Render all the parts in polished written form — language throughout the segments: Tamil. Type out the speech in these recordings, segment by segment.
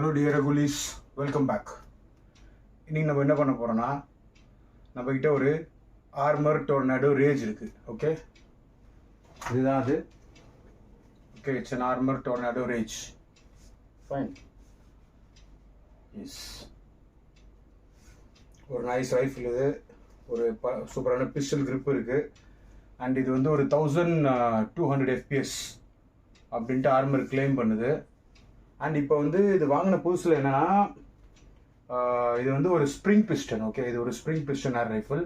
ஹலோ டியர் ரெகுலீஸ், வெல்கம் பேக். இன்றைக்கி நம்ம என்ன பண்ண போகிறோன்னா, நம்மக்கிட்ட ஒரு ஆர்மர் டோர்னாடோ ரேஜ் இருக்குது. ஓகே, இதுதான் அது. Okay, it's an armour tornado rage. Fine. Yes, ஒரு நைஸ் ரைஃபிள் இது. ஒரு சூப்பரான பிஸ்டல் கிரிப் இருக்குது. அண்ட் இது வந்து ஒரு 1200 FPS அப்படின்ட்டு ஆர்மர் கிளைம் பண்ணுது. அண்ட் இப்போ வந்து இது வாங்கின புதுசில் என்னென்னா, இது வந்து ஒரு ஸ்ப்ரிங் பிஸ்டன். ஓகே, இது ஒரு ஸ்ப்ரிங் பிஸ்டன் ஏர் ரைஃபிள்.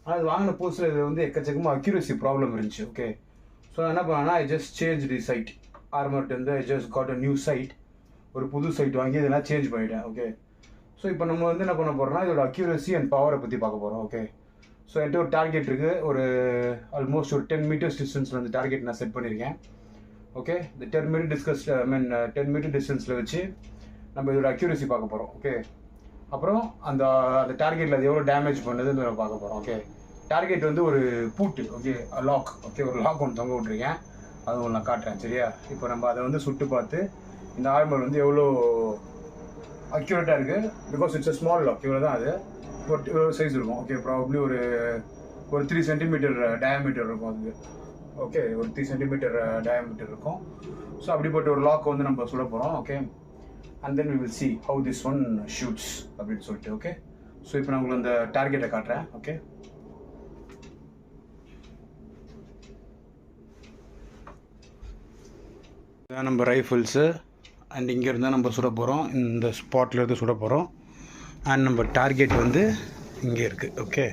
ஆனால் இது வாங்கின புதுசில் இது வந்து எக்கச்சக்கமாக அக்யூரசி ப்ராப்ளம் இருந்துச்சு. ஓகே, ஸோ என்ன பண்ணேன்னா, I just change the sight. ஆர்மர்ட்டு I just got a new sight. ஒரு புது சைட் வாங்கி இதெல்லாம் சேஞ்ச் பண்ணிட்டேன். ஓகே, ஸோ இப்போ நம்ம வந்து என்ன பண்ண போகிறோம்னா, இதோட அக்யூரசி அண்ட் பவரை பற்றி பார்க்க போகிறோம். ஓகே, ஸோ என்கிட்ட ஒரு டார்கெட் இருக்குது. ஒரு ஆல்மோஸ்ட் ஒரு 10 மீட்டர்ஸ் டிஸ்டன்ஸில் வந்து டார்கெட் நான் செட் பண்ணியிருக்கேன். ஓகே, இந்த 10 மீட்டர் டிஸ்டன்ஸில் வச்சு நம்ம இதோட அக்யூரசி பார்க்க போகிறோம். ஓகே, அப்புறம் அந்த டார்கெட்டில் அது எவ்வளோ டேமேஜ் பண்ணுதுன்னு நம்ம பார்க்க போகிறோம். ஓகே, டார்கெட் வந்து ஒரு பூட்டு. Okay, lock. ஓகே, ஒரு லாக் ஒன்று தொங்க விட்ருக்கேன், அது ஒன்று நான் காட்டுறேன். சரியா? இப்போ நம்ம அதை வந்து சுட்டு பார்த்து இந்த ஆர்மர் வந்து எவ்வளோ அக்யூரேட்டாக இருக்குது. Because it's a small lock. இவ்வளோ தான் அது. இவ்வளோ சைஸ் இருக்கும். ஓகே, ப்ராபப்ளி ஒரு 3 சென்டிமீட்டர் டயாமீட்டர் இருக்கும் அது. ஓகே, ஒரு 3 சென்டிமீட்டர் டயாமீட்டர் இருக்கும். ஸோ அப்படிப்பட்ட ஒரு லாக் வந்து நம்ம சொல்ல போகிறோம். Okay, and then we will see how this one shoots அப்படின்னு சொல்லிட்டு. ஓகே, ஸோ இப்போ நான் உங்களுக்கு அந்த டார்கெட்டை காட்டுறேன். ஓகே, இதான் நம்ம ரைஃபிள்ஸு. அண்ட் இங்கே இருந்தால் நம்ம சுட போகிறோம். இந்த ஸ்பாட்டில் இருந்து சுட போகிறோம். அண்ட் நம்ம டார்கெட் வந்து இங்கே இருக்குது. Okay,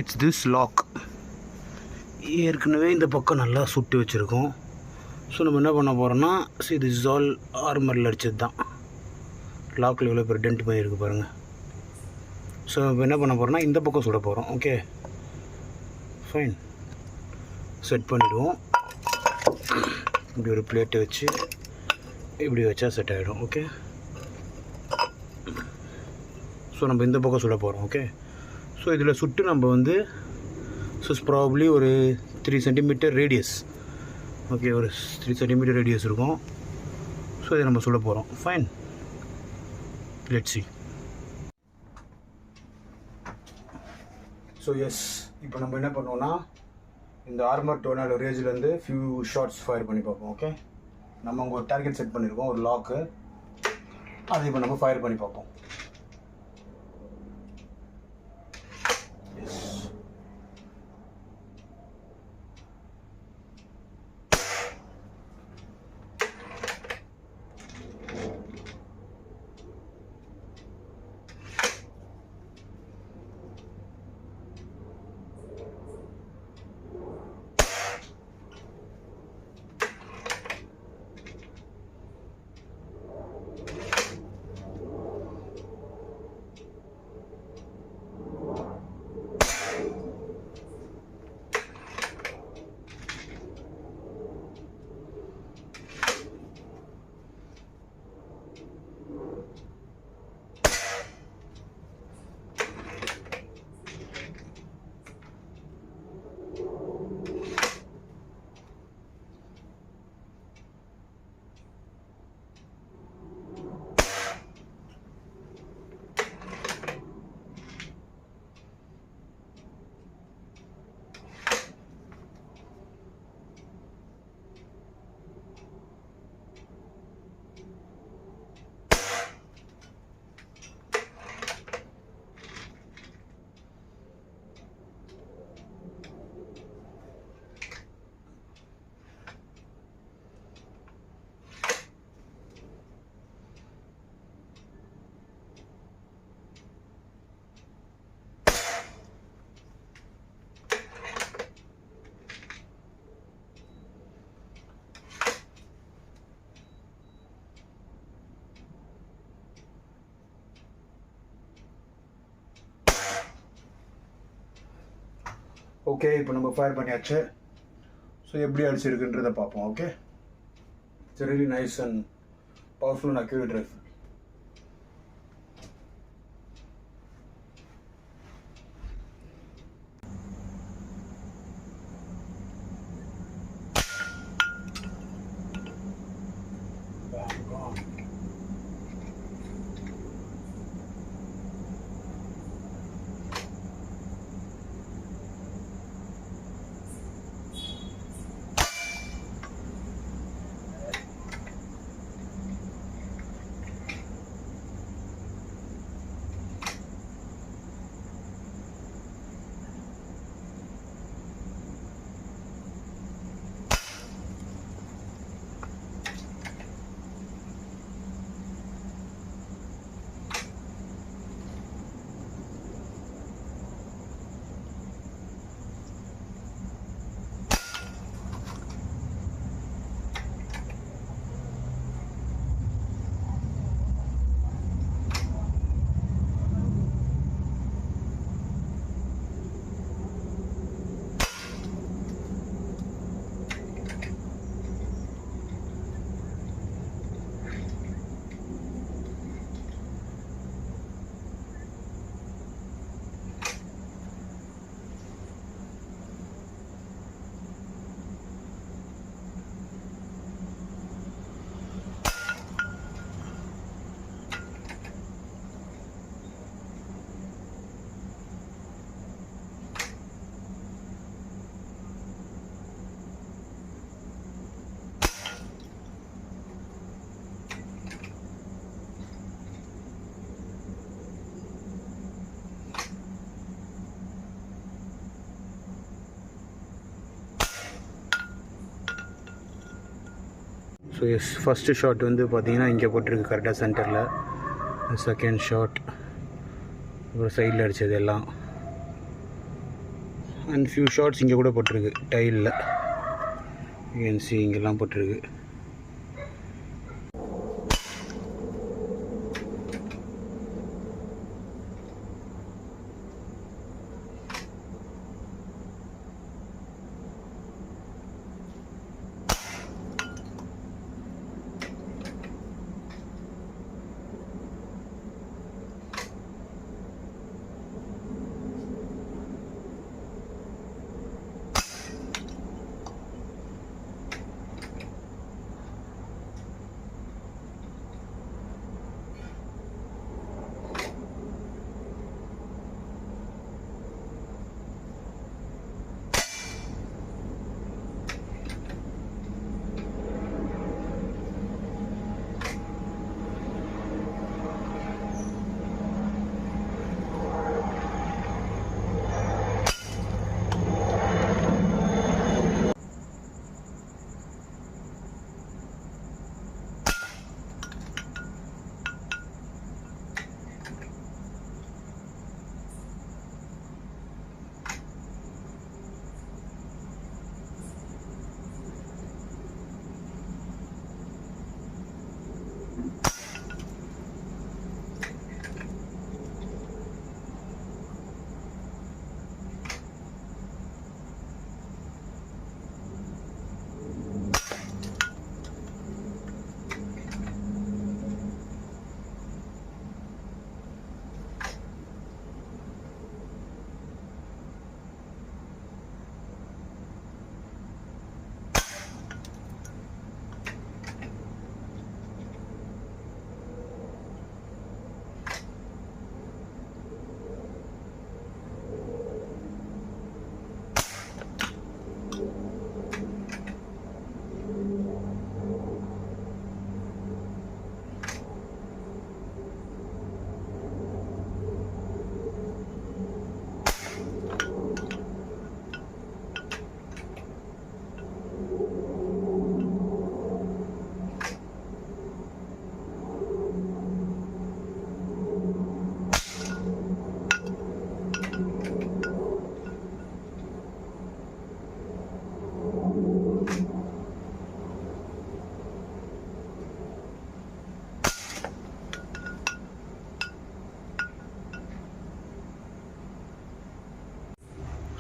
it's this lock. ஏற்கனவே இந்த பக்கம் நல்லா சுட்டு வச்சுருக்கோம். ஸோ நம்ம என்ன பண்ண போகிறோம்னா, திஸ் இஸ் ஆல் ஆர்மரில் அடிச்சது தான். லாக்கில் இவ்வளோ பேர் டென்ட் பண்ணியிருக்கு பாருங்கள். ஸோ இப்போ என்ன பண்ண போகிறோம்னா, இந்த பக்கம் சுட போகிறோம். Okay, fine. செட் பண்ணிவிடுவோம். இப்படி ஒரு பிளேட்டை வச்சு இப்படி வச்சா செட் ஆகிடும். ஓகே, ஸோ நம்ம இந்த பக்கம் சுட போகிறோம். ஓகே, ஸோ இதில் சுட்டு நம்ம வந்து ப்ராபப்ளி ஒரு 3 சென்டிமீட்டர் ரேடியஸ். ஓகே, ஒரு 3 சென்டிமீட்டர் ரேடியஸ் இருக்கும். ஸோ இதை நம்ம சுட போகிறோம். Fine, let's see. So yes, இப்போ நம்ம என்ன பண்ணுவோம்னா, இந்த ஆர்மர் டோர்னாடோ ரேஜ்லேருந்து ஃபியூ ஷாட்ஸ் ஃபயர் பண்ணி பார்ப்போம். ஓகே, நம்ம அங்கே ஒரு டார்கெட் செட் பண்ணியிருக்கோம், ஒரு லாக்கு. அதை இப்போ நம்ம ஃபயர் பண்ணி பார்ப்போம். ஓகே, இப்போ நம்ம ஃபயர் பண்ணியாச்சு. ஸோ எப்படி அடிச்சிருக்குன்றதை பார்ப்போம். Okay, it's really nice and powerful and accurate rifle. So yes first shot வந்து பார்த்தீங்கன்னா இங்கே போட்டிருக்கு கரெக்டாக சென்டரில். செகண்ட் ஷாட் அப்புறம் சைடில் அடித்தது எல்லாம். அண்ட் ஃபியூ ஷார்ட்ஸ் இங்கே கூட போட்டிருக்கு டைலில். யூஎன்சி இங்கெல்லாம் போட்டிருக்கு.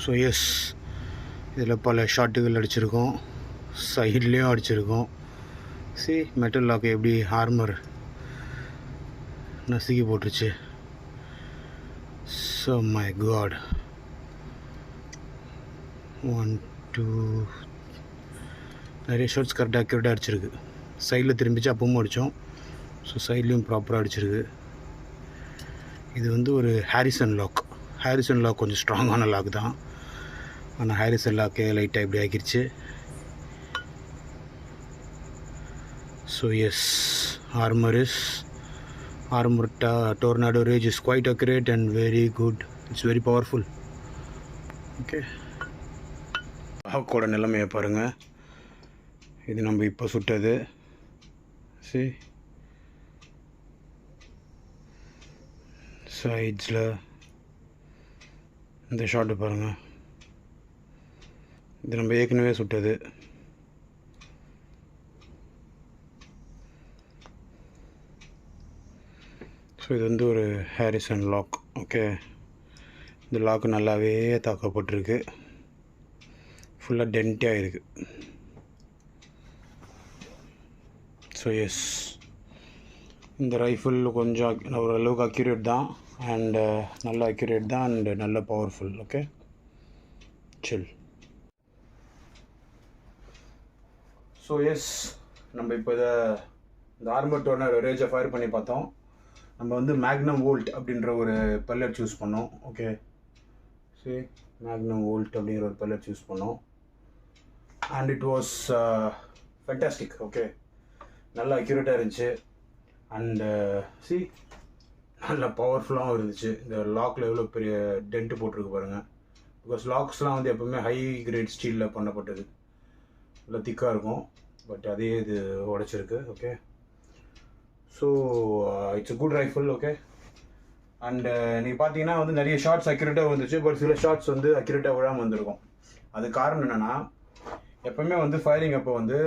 ஸோ எஸ் இதில் பல ஷாட்டுகள் அடிச்சிருக்கோம், சைட்லேயும் அடிச்சிருக்கோம். மெட்டல் லாக் எப்படி ஆர்மர் நசுக்கி போட்டுருச்சு. So my God. 1 2 நிறைய ஷாட்ஸ் கரெக்டாக அக்யூரேட்டாக அடிச்சிருக்கு. சைடில் திரும்பிச்சு அப்பவும் அடித்தோம். ஸோ சைட்லேயும் ப்ராப்பராக அடிச்சிருக்கு. இது வந்து ஒரு ஹாரிசன் லாக். ஹாரிசன் லாக் கொஞ்சம் ஸ்ட்ராங்கான லாக் தான். ஆனால் ஹாரிசன் லாக்கே லைட்டாக இப்படி ஆகிருச்சு. So yes, armor tornado rage is quite accurate and very good. It's very powerful. Okay, ஹாக்கோட நிலைமையை பாருங்கள். இது நம்ம இப்போ சுட்டது. சைட்ஸில் இந்த ஷாட்டு பாருங்கள். இது நம்ம ஏற்கனவே சுட்டது. ஸோ இது வந்து ஒரு ஹாரிசன் லாக். ஓகே, இந்த லாக்கு நல்லாவே தாக்கப்பட்டிருக்கு. ஃபுல்லாக டென்ட்டே ஆகிருக்கு. ஸோ எஸ், இந்த ரைஃபிள் கொஞ்சம் ஓரளவுக்கு அக்யூரேட் தான். அண்டு நல்ல அக்யூரேட் தான். அண்டு நல்ல பவர்ஃபுல். ஓகே, சில். ஸோ எஸ், நம்ம இப்போ இந்த ஆர்மர் டோர்னடோ ரேஜை ஃபயர் பண்ணி பார்த்தோம். நம்ம வந்து மேக்னம் வோல்ட் அப்படின்ற ஒரு பெல்லட் சூஸ் பண்ணோம். ஓகே, மேக்னம் வோல்ட் அப்படிங்கிற ஒரு பெல்லட் சூஸ் பண்ணோம். And it was fantastic. Okay, நல்லா அக்யூரேட்டாக இருந்துச்சு. அண்டு நல்ல பவர்ஃபுல்லாகவும் இருந்துச்சு. இந்த லாக்கில் எவ்வளோ பெரிய டென்ட்டு போட்டிருக்கு பாருங்கள். பிகாஸ் லாக்ஸ்லாம் வந்து எப்போவுமே ஹை கிரேட் ஸ்டீலில் பண்ணப்பட்டது. நல்லா திக்காக இருக்கும். பட் அதே இது உடைச்சிருக்கு. Okay, so it's a good rifle. Okay, and நீங்கள் பார்த்தீங்கன்னா வந்து நிறைய ஷார்ட்ஸ் அக்யூரேட்டாக வந்துச்சு, பட் சில ஷார்ட்ஸ் வந்து அக்யூரேட்டாக விழாமல் வந்திருக்கும். அது காரணம் என்னென்னா, எப்பவுமே வந்து ஃபயரிங் அப்போ வந்து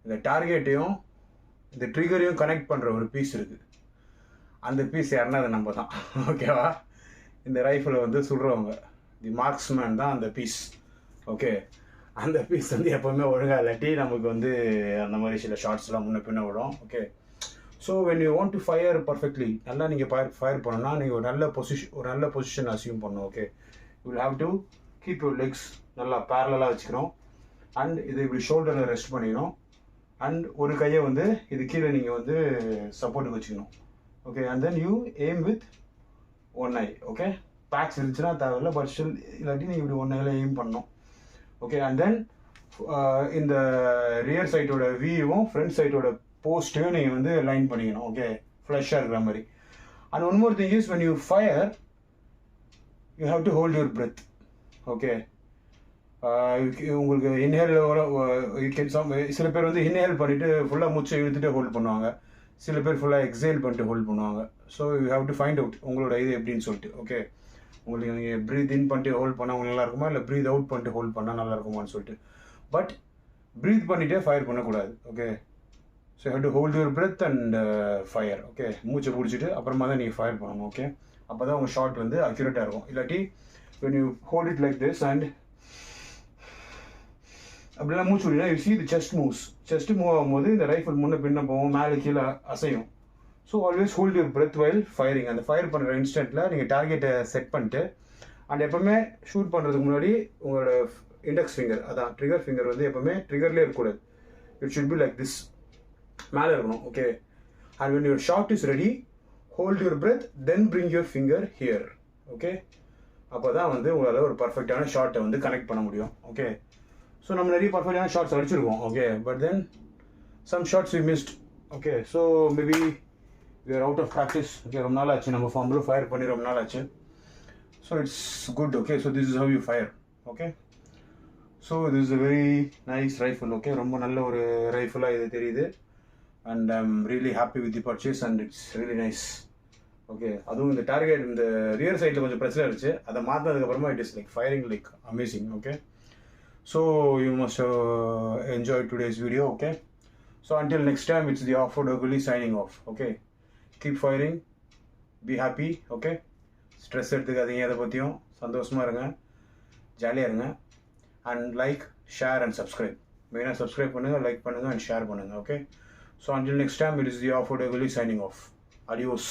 இந்த டார்கெட்டையும் இந்த ட்ரிகரையும் கனெக்ட் பண்ணுற ஒரு பீஸ் இருக்குது. அந்த பீஸ் யாருன்னா அது நம்ம தான். ஓகேவா? இந்த ரைஃபிளை வந்து சுடுறவங்க, தி மார்க்ஸ்மேன் தான் அந்த பீஸ். ஓகே, அந்த பீஸ் வந்து எப்போவுமே ஒழுங்காக இல்லாட்டி நமக்கு வந்து அந்த மாதிரி சில ஷார்ட்ஸ்லாம் முன்ன பின்ன விடும். Okay, so when you want to fire perfectly, நல்லா நீங்கள் ஃபயர் பண்ணணும்னா நீங்கள் ஒரு நல்ல பொசிஷன் அசியூம் பண்ணணும். Okay, you will have to keep your Lex நல்லா பேரலாக வச்சுக்கணும். அண்ட் இது இப்படி ஷோல்டரில் ரெஸ்ட் பண்ணிக்கணும். அண்ட் ஒரு கையை வந்து இது கீழே நீங்கள் வந்து சப்போர்ட்டுக்கு வச்சுக்கணும். Okay, and then you aim with one eye. Okay, பேக்ஸ் இருந்துச்சுன்னா தேவையில்லை, பட் ஸ்டில் இல்லாட்டி நீங்கள் இப்படி ஒன் ஐயில் எய்ம் பண்ணணும். ஓகே, அண்ட் தென் இந்த ரியர் சைட்டோட வியூவும் ஃப்ரண்ட் சைட்டோட போஸ்ட்டையும் நீங்கள் வந்து லைன் பண்ணிக்கணும். ஓகே, ஃப்ளஷ்ஷாக இருக்கிற மாதிரி. And one more thing is, when you fire you have to hold your breath. Okay, உங்களுக்கு இன்ஹேல் சில பேர் வந்து இன்ஹேல் பண்ணிவிட்டு ஃபுல்லாக மூச்சை இழுத்துட்டு ஹோல்ட் பண்ணுவாங்க, சில பேர் ஃபுல்லாக எக்ஸேல் பண்ணிட்டு ஹோல்ட் பண்ணுவாங்க. So you have to find out உங்களோட இது எப்படின்னு சொல்லிட்டு. ஓகே, உங்களுக்கு நீங்கள் ப்ரீத் இன் பண்ணிட்டு ஹோல்ட் பண்ணால் உங்களுக்கு நல்லா இருக்குமா, இல்லை ப்ரீத் அவுட் பண்ணிட்டு ஹோல்ட் பண்ணால் நல்லா இருக்குமான்னு சொல்லிட்டு. பட் ப்ரீத் பண்ணிகிட்டே ஃபயர் பண்ணக்கூடாது. Okay, so you have to hold your breadth and fire. Okay, மூச்சை பிடிச்சிட்டு அப்புறமா தான் நீங்கள் ஃபயர் பண்ணணும். ஓகே, அப்போ தான் உங்கள் ஷாட் வந்து அக்யூரேட்டாக இருக்கும். இல்லாட்டி when you hold it like this and அப்படிலாம் மூச்சு விடுனா you see the chest move ஆகும்போது இந்த ரைஃபிள் முன்ன பின்ன போகும், மேலே கீழே அசையும். So always hold your breath while firing. அந்த ஃபயர் பண்ணுற இன்ஸ்டன்ட்டில் நீங்கள் டார்கெட்டை செட் பண்ணிட்டு, அண்ட் எப்போவுமே ஷூட் பண்ணுறதுக்கு முன்னாடி உங்களோட இண்டெக்ஸ் ஃபிங்கர், அதான் ட்ரிகர் ஃபிங்கர் வந்து எப்போவுமே ட்ரிகர்லேயே இருக்கக்கூடாது. It should be like this, மேலே இருக்கணும். Okay, and when your shot is ready, hold your breath, then bring your finger here. Okay, அப்போ தான் வந்து உங்களால் ஒரு பர்ஃபெக்டான ஷார்ட்டை வந்து கனெக்ட் பண்ண முடியும். ஓகே, ஸோ நம்ம நிறைய பர்ஃபெக்டான ஷார்ட்ஸ் அடிச்சிருக்கோம். Okay, but then some shots we missed. Okay, so maybe we are out of practice. Okay, ரொம்ப நாள் ஆச்சு நம்ம ஃபார்மில் ஃபயர் பண்ணி, ரொம்ப நாள் ஆச்சு. So it's good. Okay, so this is how you fire. Okay, so this is a very nice rifle. Okay, ரொம்ப நல்ல ஒரு ரைஃபிளாக இது தெரியுது. And I am really happy with the purchase and it's really nice. Okay, அதுவும் இந்த டார்கெட் இந்த ரியர் சைடில் கொஞ்சம் பிரச்சனை இருந்துச்சு, அதை மாற்றினதுக்கப்புறமா it is like firing like amazing. Okay, so you must enjoy today's video. Okay, so until next time, it's the Off-Road Ugly signing off. Okay, keep firing, be happy. Okay, stress எடுத்துக்காதீங்க, அதை பற்றியும் சந்தோஷமாக இருங்க, ஜாலியாக இருங்க. And like, share and subscribe. மெயினாக சப்ஸ்கிரைப் பண்ணுங்கள், லைக் பண்ணுங்கள் அண்ட் ஷேர் பண்ணுங்கள். Okay, so until next time, it is the Off-Road Ugly signing off. Adios.